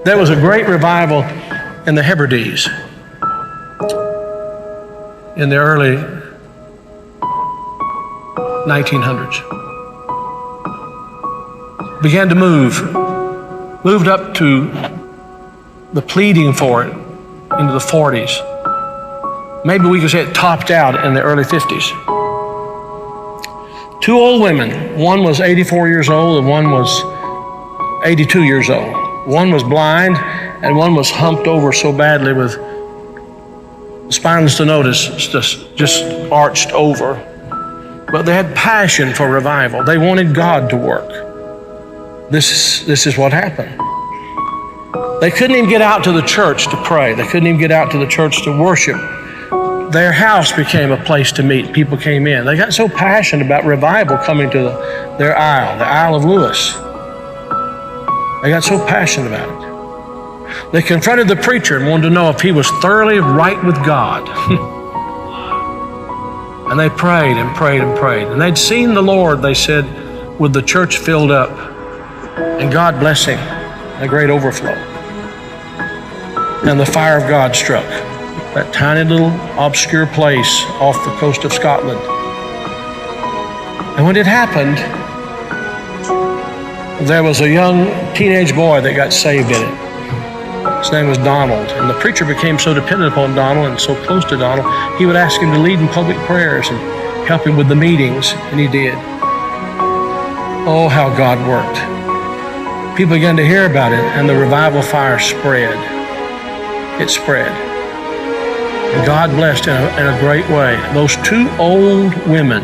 There was a great revival in the Hebrides in the early 1900s. Began to moved up to the pleading for it into the 40s. Maybe we could say it topped out in the early 50s. Two old women, one was 84 years old and one was 82 years old. One was blind and one was humped over so badly with spinal stenosis, just arched over. But they had passion for revival. They wanted God to work. This is what happened. They couldn't even get out to the church to pray. They couldn't even get out to the church to worship. Their house became a place to meet. People came in. They got so passionate about revival coming to their isle, the Isle of Lewis. They got so passionate about it. They confronted the preacher and wanted to know if he was thoroughly right with God. And they prayed and prayed and prayed. And they'd seen the Lord, they said, with the church filled up and God blessing, a great overflow. And the fire of God struck that tiny little obscure place off the coast of Scotland. And when it happened, there was a young teenage boy that got saved in it. His name was Donald. And the preacher became so dependent upon Donald and so close to Donald, he would ask him to lead in public prayers and help him with the meetings, and he did. Oh, how God worked. People began to hear about it, and the revival fire spread. It spread. And God blessed in a great way. Those two old women,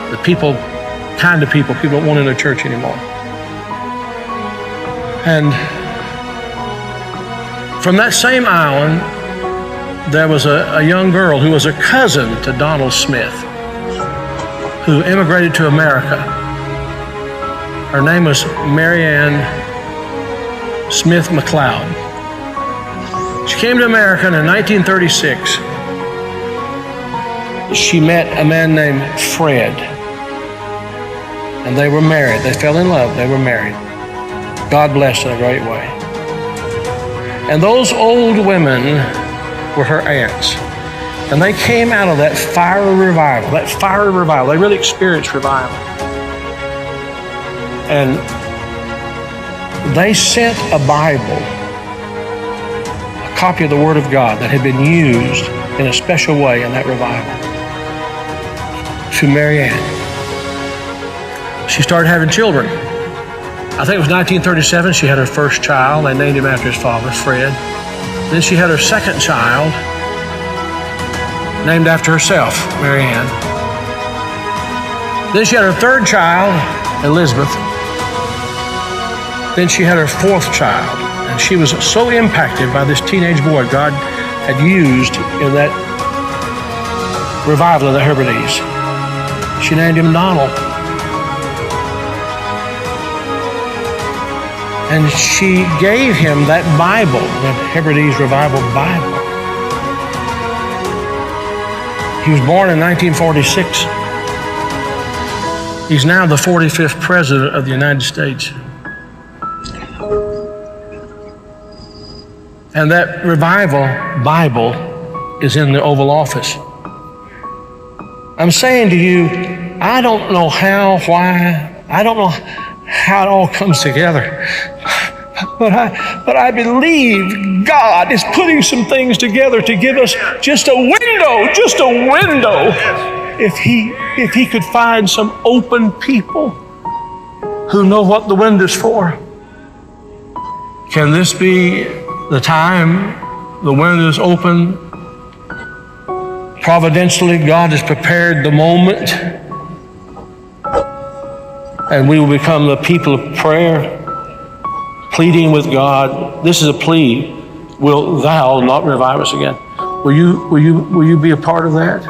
the kind of people don't want in a church anymore. And from that same island, there was a young girl who was a cousin to Donald Smith, who immigrated to America. Her name was Marianne Smith McLeod. She came to America in 1936. She met a man named Fred, and they were married. They fell in love. They were married. God blessed in a great way. And those old women were her aunts. And they came out of that fiery revival, They really experienced revival. And they sent a Bible, a copy of the Word of God that had been used in a special way in that revival, to Marianne. She started having children. I think it was 1937, she had her first child. They named him after his father, Fred. Then she had her second child, named after herself, Marianne. Then she had her third child, Elizabeth. Then she had her fourth child, and she was so impacted by this teenage boy God had used in that revival of the Hebrides. She named him Donald. And she gave him that Bible, the Hebrides Revival Bible. He was born in 1946. He's now the 45th President of the United States. And that revival Bible is in the Oval Office. I'm saying to you, I don't know how, why, I don't know how it all comes together. But I believe God is putting some things together to give us just a window. If he could find some open people who know what the window's for. Can this be the time the window's open? Providentially, God has prepared the moment, and we will become the people of prayer, pleading with God. This is a plea. Wilt thou not revive us again? Will you be a part of that?